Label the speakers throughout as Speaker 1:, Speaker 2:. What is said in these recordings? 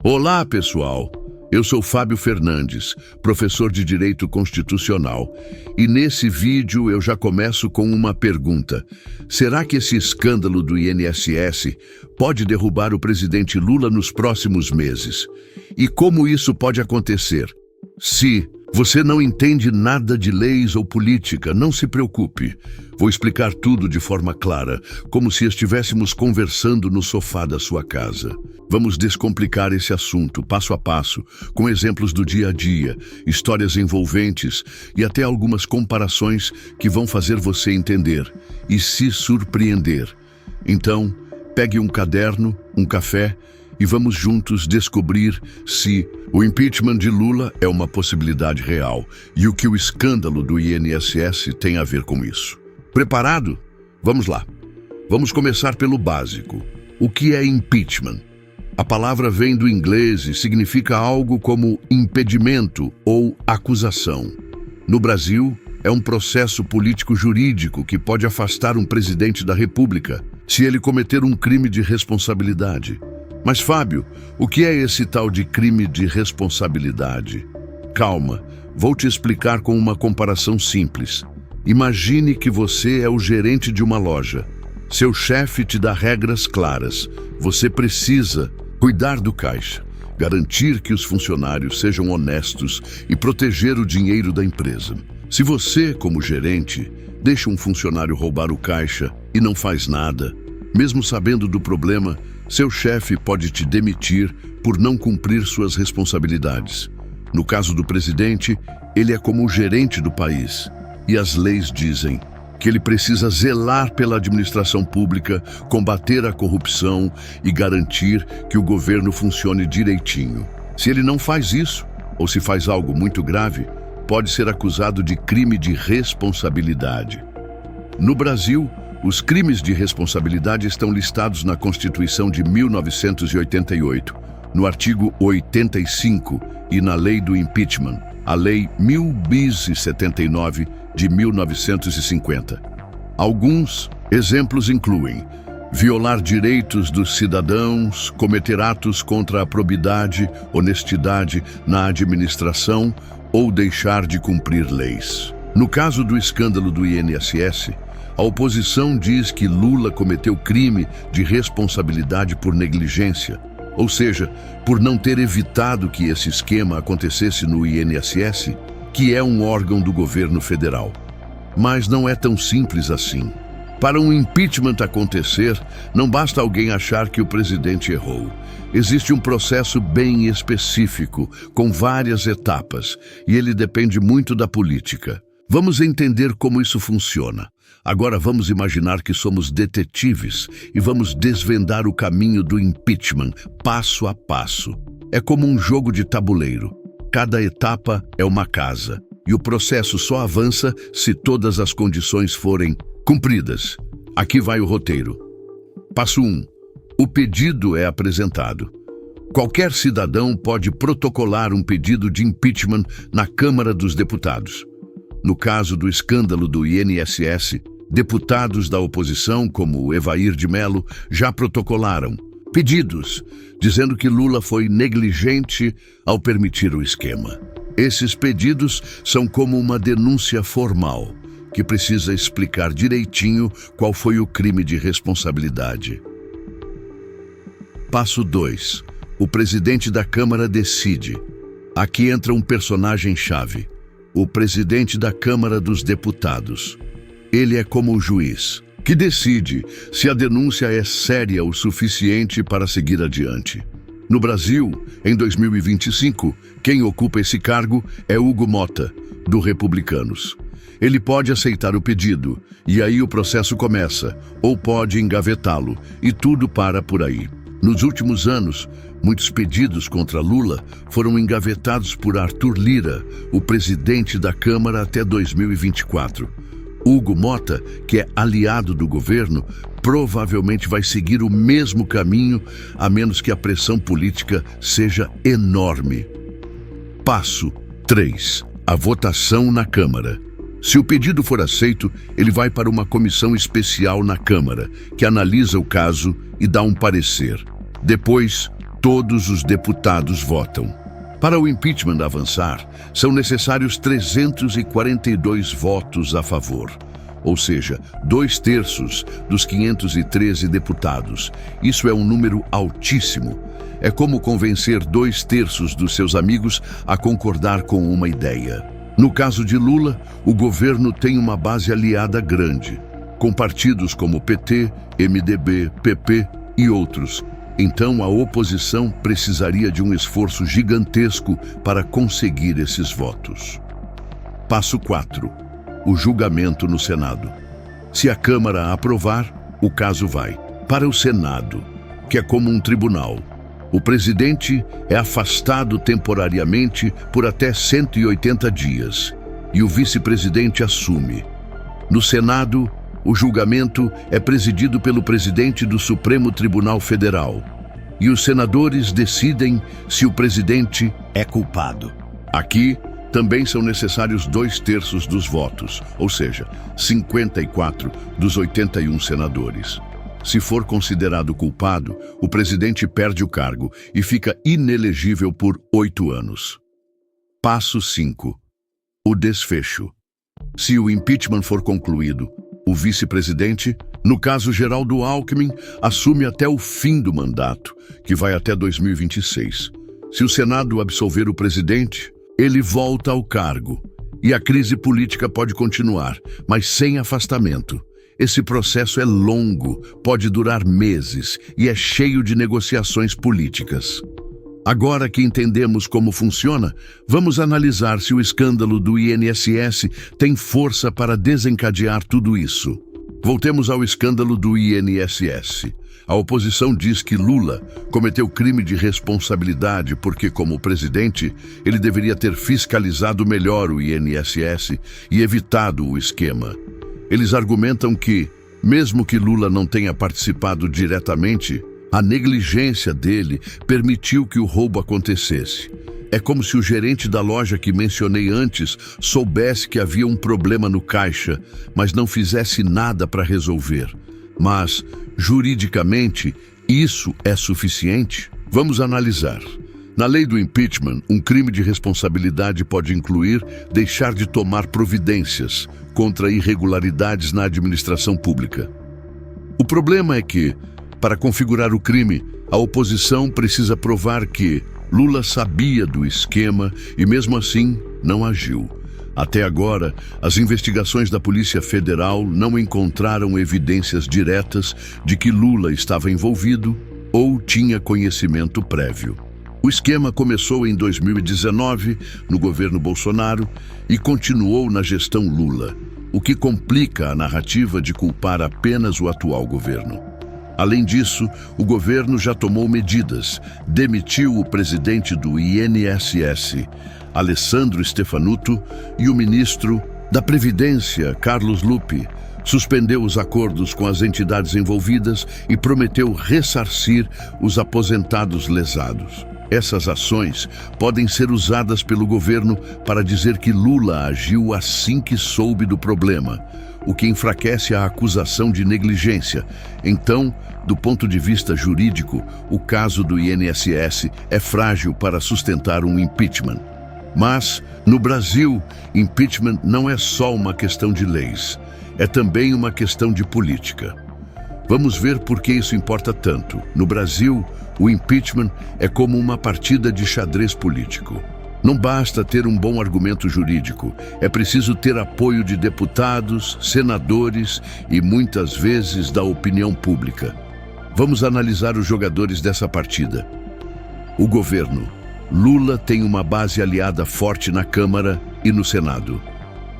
Speaker 1: Olá, pessoal! Eu sou Fábio Fernandes, professor de Direito Constitucional, e nesse vídeo eu já começo com uma pergunta. Será que esse escândalo do INSS pode derrubar o presidente Lula nos próximos meses? E como isso pode acontecer? Se você não entende nada de leis ou política, não se preocupe. Vou explicar tudo de forma clara, como se estivéssemos conversando no sofá da sua casa. Vamos descomplicar esse assunto, passo a passo, com exemplos do dia a dia, histórias envolventes e até algumas comparações que vão fazer você entender e se surpreender. Então, pegue um caderno, um café e vamos juntos descobrir se o impeachment de Lula é uma possibilidade real e o que o escândalo do INSS tem a ver com isso. Preparado? Vamos lá. Vamos começar pelo básico. O que é impeachment? A palavra vem do inglês e significa algo como impedimento ou acusação. No Brasil, é um processo político-jurídico que pode afastar um presidente da República se ele cometer um crime de responsabilidade. Mas, Fábio, o que é esse tal de crime de responsabilidade? Calma, vou te explicar com uma comparação simples. Imagine que você é o gerente de uma loja. Seu chefe te dá regras claras. Você precisa cuidar do caixa, garantir que os funcionários sejam honestos e proteger o dinheiro da empresa. Se você, como gerente, deixa um funcionário roubar o caixa e não faz nada, mesmo sabendo do problema, seu chefe pode te demitir por não cumprir suas responsabilidades. No caso do presidente, ele é como o gerente do país. E as leis dizem que ele precisa zelar pela administração pública, combater a corrupção e garantir que o governo funcione direitinho. Se ele não faz isso, ou se faz algo muito grave, pode ser acusado de crime de responsabilidade. No Brasil, os crimes de responsabilidade estão listados na Constituição de 1988, no artigo 85 e na Lei do Impeachment, a Lei 1000-bis-79 de 1950. Alguns exemplos incluem violar direitos dos cidadãos, cometer atos contra a probidade, honestidade na administração ou deixar de cumprir leis. No caso do escândalo do INSS, a oposição diz que Lula cometeu crime de responsabilidade por negligência, ou seja, por não ter evitado que esse esquema acontecesse no INSS, que é um órgão do governo federal. Mas não é tão simples assim. Para um impeachment acontecer, não basta alguém achar que o presidente errou. Existe um processo bem específico, com várias etapas, e ele depende muito da política. Vamos entender como isso funciona. Agora vamos imaginar que somos detetives e vamos desvendar o caminho do impeachment, passo a passo. É como um jogo de tabuleiro. Cada etapa é uma casa, e o processo só avança se todas as condições forem cumpridas. Aqui vai o roteiro. Passo 1. O pedido é apresentado. Qualquer cidadão pode protocolar um pedido de impeachment na Câmara dos Deputados. No caso do escândalo do INSS, deputados da oposição, como Evair de Mello, já protocolaram pedidos, dizendo que Lula foi negligente ao permitir o esquema. Esses pedidos são como uma denúncia formal, que precisa explicar direitinho qual foi o crime de responsabilidade. Passo 2. O presidente da Câmara decide. Aqui entra um personagem-chave. O presidente da Câmara dos Deputados. Ele é como o juiz, que decide se a denúncia é séria o suficiente para seguir adiante. No Brasil, em 2025, quem ocupa esse cargo é Hugo Motta, do Republicanos. Ele pode aceitar o pedido, e aí o processo começa, ou pode engavetá-lo, e tudo para por aí. Nos últimos anos, muitos pedidos contra Lula foram engavetados por Arthur Lira, o presidente da Câmara até 2024. Hugo Motta, que é aliado do governo, provavelmente vai seguir o mesmo caminho, a menos que a pressão política seja enorme. Passo 3. A votação na Câmara. Se o pedido for aceito, ele vai para uma comissão especial na Câmara, que analisa o caso e dá um parecer. Depois, todos os deputados votam. Para o impeachment avançar, são necessários 342 votos a favor, ou seja, 2/3 dos 513 deputados. Isso é um número altíssimo. É como convencer 2/3 dos seus amigos a concordar com uma ideia. No caso de Lula, o governo tem uma base aliada grande, com partidos como PT, MDB, PP e outros. Então, a oposição precisaria de um esforço gigantesco para conseguir esses votos. Passo 4. O julgamento no Senado. Se a Câmara aprovar, o caso vai para o Senado, que é como um tribunal. O presidente é afastado temporariamente por até 180 dias e o vice-presidente assume. No Senado, o julgamento é presidido pelo presidente do Supremo Tribunal Federal e os senadores decidem se o presidente é culpado. Aqui, também são necessários 2/3 dos votos, ou seja, 54 dos 81 senadores. Se for considerado culpado, o presidente perde o cargo e fica inelegível por 8 anos. Passo 5. O desfecho. Se o impeachment for concluído, o vice-presidente, no caso Geraldo Alckmin, assume até o fim do mandato, que vai até 2026. Se o Senado absolver o presidente, ele volta ao cargo e a crise política pode continuar, mas sem afastamento. Esse processo é longo, pode durar meses e é cheio de negociações políticas. Agora que entendemos como funciona, vamos analisar se o escândalo do INSS tem força para desencadear tudo isso. Voltemos ao escândalo do INSS. A oposição diz que Lula cometeu crime de responsabilidade porque, como presidente, ele deveria ter fiscalizado melhor o INSS e evitado o esquema. Eles argumentam que, mesmo que Lula não tenha participado diretamente, a negligência dele permitiu que o roubo acontecesse. É como se o gerente da loja que mencionei antes soubesse que havia um problema no caixa, mas não fizesse nada para resolver. Mas, juridicamente, isso é suficiente? Vamos analisar. Na lei do impeachment, um crime de responsabilidade pode incluir deixar de tomar providências contra irregularidades na administração pública. O problema é que, para configurar o crime, a oposição precisa provar que Lula sabia do esquema e, mesmo assim, não agiu. Até agora, as investigações da Polícia Federal não encontraram evidências diretas de que Lula estava envolvido ou tinha conhecimento prévio. O esquema começou em 2019, no governo Bolsonaro, e continuou na gestão Lula, o que complica a narrativa de culpar apenas o atual governo. Além disso, o governo já tomou medidas, demitiu o presidente do INSS, Alessandro Stefanuto, e o ministro da Previdência, Carlos Lupe, suspendeu os acordos com as entidades envolvidas e prometeu ressarcir os aposentados lesados. Essas ações podem ser usadas pelo governo para dizer que Lula agiu assim que soube do problema, o que enfraquece a acusação de negligência. Então, do ponto de vista jurídico, o caso do INSS é frágil para sustentar um impeachment. Mas, no Brasil, impeachment não é só uma questão de leis, é também uma questão de política. Vamos ver por que isso importa tanto. No Brasil, o impeachment é como uma partida de xadrez político. Não basta ter um bom argumento jurídico, é preciso ter apoio de deputados, senadores e muitas vezes da opinião pública. Vamos analisar os jogadores dessa partida. O governo. Lula tem uma base aliada forte na Câmara e no Senado.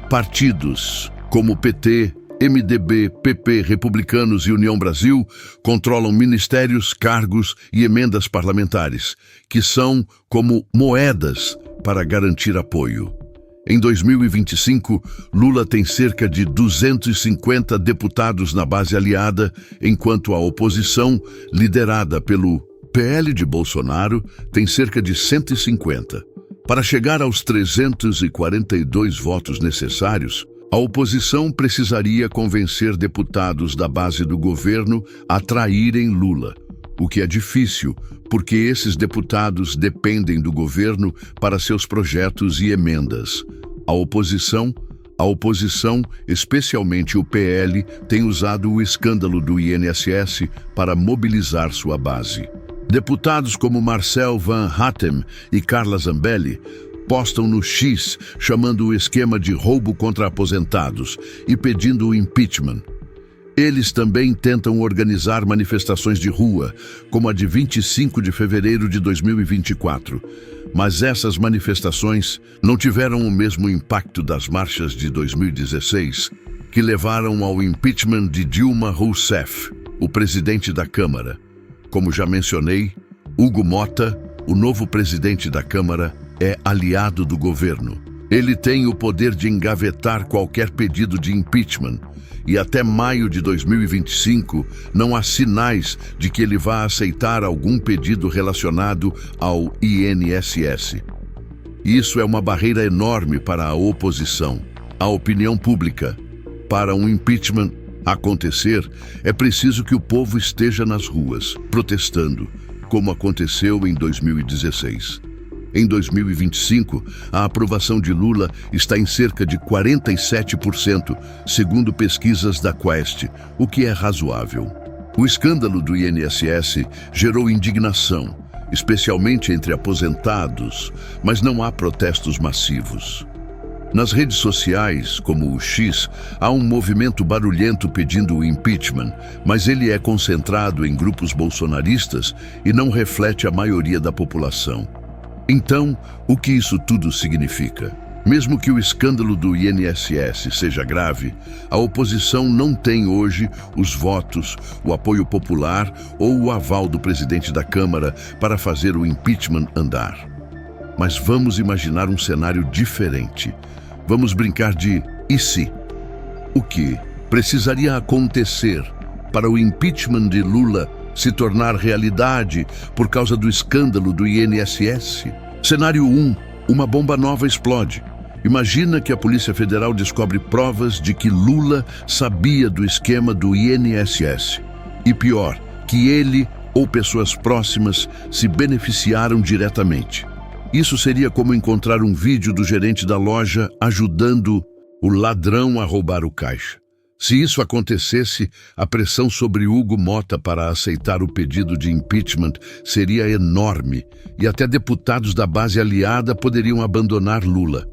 Speaker 1: Partidos como PT, MDB, PP, Republicanos e União Brasil controlam ministérios, cargos e emendas parlamentares, que são como moedas para garantir apoio. Em 2025, Lula tem cerca de 250 deputados na base aliada, enquanto a oposição, liderada pelo PL de Bolsonaro, tem cerca de 150. Para chegar aos 342 votos necessários, a oposição precisaria convencer deputados da base do governo a traírem Lula. o que é difícil, porque esses deputados dependem do governo para seus projetos e emendas. A oposição, especialmente o PL, tem usado o escândalo do INSS para mobilizar sua base. Deputados como Marcel Van Hatten e Carla Zambelli postam no X chamando o esquema de roubo contra aposentados e pedindo o impeachment. Eles também tentam organizar manifestações de rua, como a de 25 de fevereiro de 2024. Mas essas manifestações não tiveram o mesmo impacto das marchas de 2016, que levaram ao impeachment de Dilma Rousseff, o presidente da Câmara. Como já mencionei, Hugo Mota, o novo presidente da Câmara, é aliado do governo. Ele tem o poder de engavetar qualquer pedido de impeachment, e até maio de 2025 não há sinais de que ele vá aceitar algum pedido relacionado ao INSS. Isso é uma barreira enorme para a oposição, a opinião pública. Para um impeachment acontecer, é preciso que o povo esteja nas ruas, protestando, como aconteceu em 2016. Em 2025, a aprovação de Lula está em cerca de 47%, segundo pesquisas da Quest, o que é razoável. O escândalo do INSS gerou indignação, especialmente entre aposentados, mas não há protestos massivos. Nas redes sociais, como o X, há um movimento barulhento pedindo o impeachment, mas ele é concentrado em grupos bolsonaristas e não reflete a maioria da população. Então, o que isso tudo significa? Mesmo que o escândalo do INSS seja grave, a oposição não tem hoje os votos, o apoio popular ou o aval do presidente da Câmara para fazer o impeachment andar. Mas vamos imaginar um cenário diferente. Vamos brincar de "e se?". O que precisaria acontecer para o impeachment de Lula se tornar realidade por causa do escândalo do INSS? Cenário 1. Uma bomba nova explode. Imagina que a Polícia Federal descobre provas de que Lula sabia do esquema do INSS. E pior, que ele ou pessoas próximas se beneficiaram diretamente. Isso seria como encontrar um vídeo do gerente da loja ajudando o ladrão a roubar o caixa. Se isso acontecesse, a pressão sobre Hugo Mota para aceitar o pedido de impeachment seria enorme e até deputados da base aliada poderiam abandonar Lula.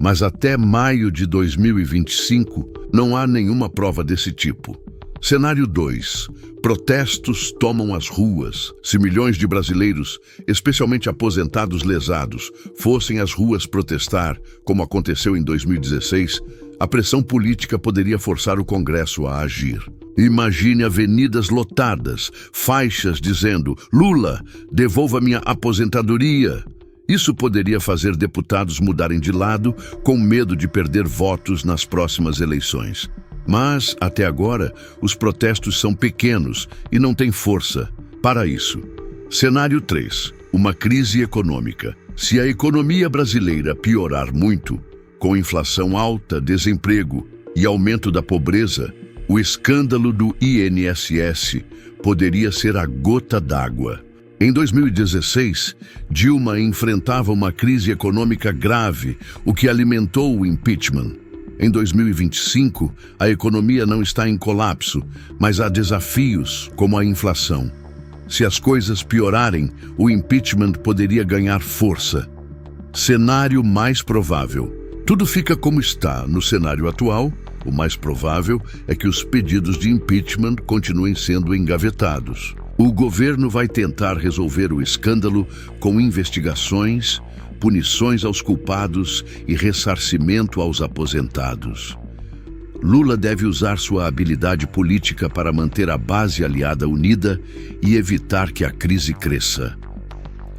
Speaker 1: Mas até maio de 2025 não há nenhuma prova desse tipo. Cenário 2. Protestos tomam as ruas. Se milhões de brasileiros, especialmente aposentados lesados, fossem às ruas protestar, como aconteceu em 2016, a pressão política poderia forçar o Congresso a agir. Imagine avenidas lotadas, faixas dizendo "Lula, devolva minha aposentadoria". Isso poderia fazer deputados mudarem de lado com medo de perder votos nas próximas eleições. Mas, até agora, os protestos são pequenos e não têm força para isso. Cenário 3. Uma crise econômica. Se a economia brasileira piorar muito, com inflação alta, desemprego e aumento da pobreza, o escândalo do INSS poderia ser a gota d'água. Em 2016, Dilma enfrentava uma crise econômica grave, o que alimentou o impeachment. Em 2025, a economia não está em colapso, mas há desafios, como a inflação. Se as coisas piorarem, o impeachment poderia ganhar força. Cenário mais provável. Tudo fica como está no cenário atual. O mais provável é que os pedidos de impeachment continuem sendo engavetados. O governo vai tentar resolver o escândalo com investigações, punições aos culpados e ressarcimento aos aposentados. Lula deve usar sua habilidade política para manter a base aliada unida e evitar que a crise cresça.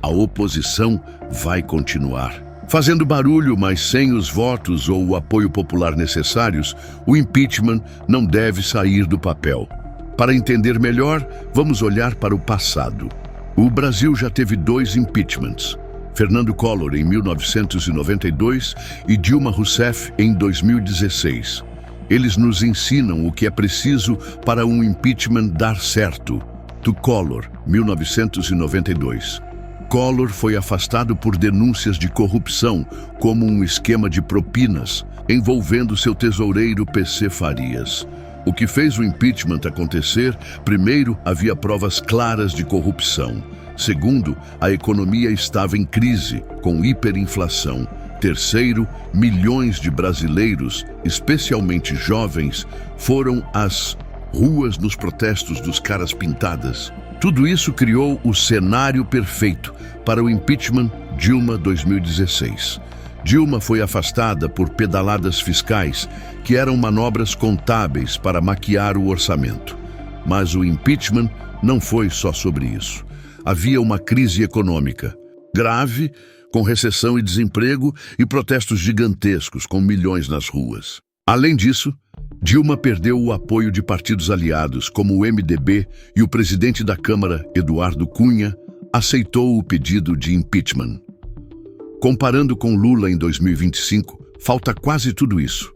Speaker 1: A oposição vai continuar fazendo barulho, mas sem os votos ou o apoio popular necessários, o impeachment não deve sair do papel. Para entender melhor, vamos olhar para o passado. O Brasil já teve 2 impeachments. Fernando Collor em 1992 e Dilma Rousseff em 2016. Eles nos ensinam o que é preciso para um impeachment dar certo. to Collor, 1992. Collor foi afastado por denúncias de corrupção, como um esquema de propinas, envolvendo seu tesoureiro PC Farias. O que fez o impeachment acontecer? Primeiro, havia provas claras de corrupção. Segundo, a economia estava em crise, com hiperinflação. Terceiro, milhões de brasileiros, especialmente jovens, foram às ruas nos protestos dos caras pintadas. Tudo isso criou o cenário perfeito para o impeachment Dilma 2016. Dilma foi afastada por pedaladas fiscais, que eram manobras contábeis para maquiar o orçamento. Mas o impeachment não foi só sobre isso. Havia uma crise econômica grave, com recessão e desemprego e protestos gigantescos, com milhões nas ruas. Além disso, Dilma perdeu o apoio de partidos aliados, como o MDB, e o presidente da Câmara, Eduardo Cunha, aceitou o pedido de impeachment. Comparando com Lula em 2025, falta quase tudo isso.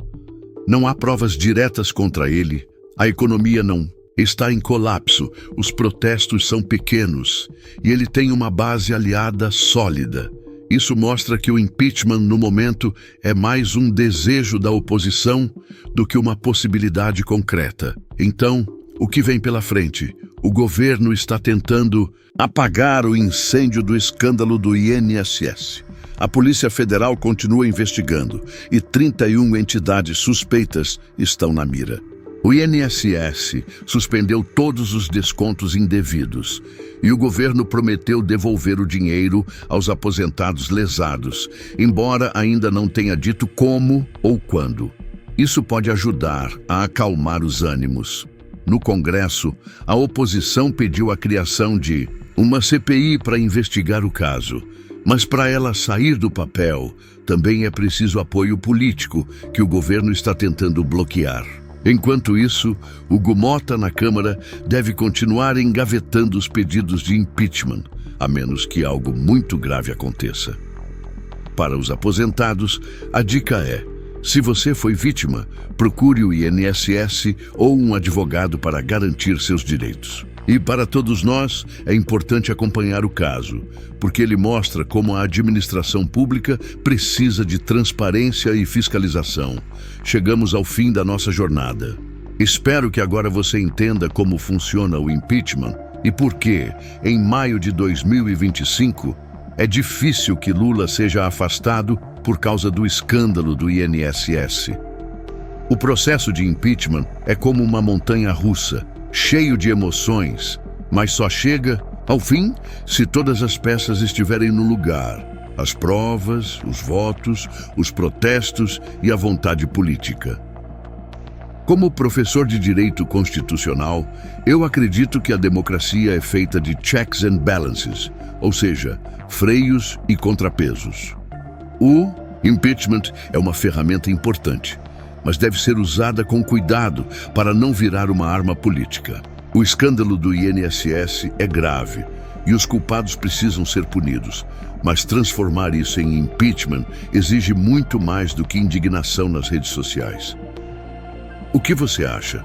Speaker 1: Não há provas diretas contra ele, a economia não está em colapso, os protestos são pequenos e ele tem uma base aliada sólida. Isso mostra que o impeachment, no momento, é mais um desejo da oposição do que uma possibilidade concreta. Então, o que vem pela frente? O governo está tentando apagar o incêndio do escândalo do INSS. A Polícia Federal continua investigando e 31 entidades suspeitas estão na mira. O INSS suspendeu todos os descontos indevidos e o governo prometeu devolver o dinheiro aos aposentados lesados, embora ainda não tenha dito como ou quando. Isso pode ajudar a acalmar os ânimos. No Congresso, a oposição pediu a criação de uma CPI para investigar o caso. Mas para ela sair do papel, também é preciso apoio político, que o governo está tentando bloquear. Enquanto isso, o Gumota na Câmara deve continuar engavetando os pedidos de impeachment, a menos que algo muito grave aconteça. Para os aposentados, a dica é: se você foi vítima, procure o INSS ou um advogado para garantir seus direitos. E para todos nós, é importante acompanhar o caso, porque ele mostra como a administração pública precisa de transparência e fiscalização. Chegamos ao fim da nossa jornada. Espero que agora você entenda como funciona o impeachment e por que, em maio de 2025, é difícil que Lula seja afastado por causa do escândalo do INSS. O processo de impeachment é como uma montanha-russa, cheio de emoções, mas só chega ao fim se todas as peças estiverem no lugar: as provas, os votos, os protestos e a vontade política. Como professor de direito constitucional, eu acredito que a democracia é feita de checks and balances, ou seja, freios e contrapesos. O impeachment é uma ferramenta importante, mas deve ser usada com cuidado para não virar uma arma política. O escândalo do INSS é grave e os culpados precisam ser punidos, mas transformar isso em impeachment exige muito mais do que indignação nas redes sociais. O que você acha?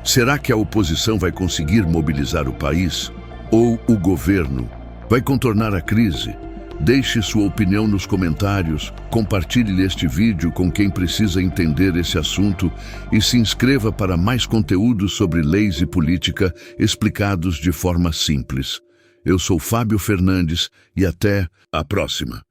Speaker 1: Será que a oposição vai conseguir mobilizar o país? Ou o governo vai contornar a crise? Deixe sua opinião nos comentários, compartilhe este vídeo com quem precisa entender esse assunto e se inscreva para mais conteúdos sobre leis e política explicados de forma simples. Eu sou Fábio Fernandes e até a próxima.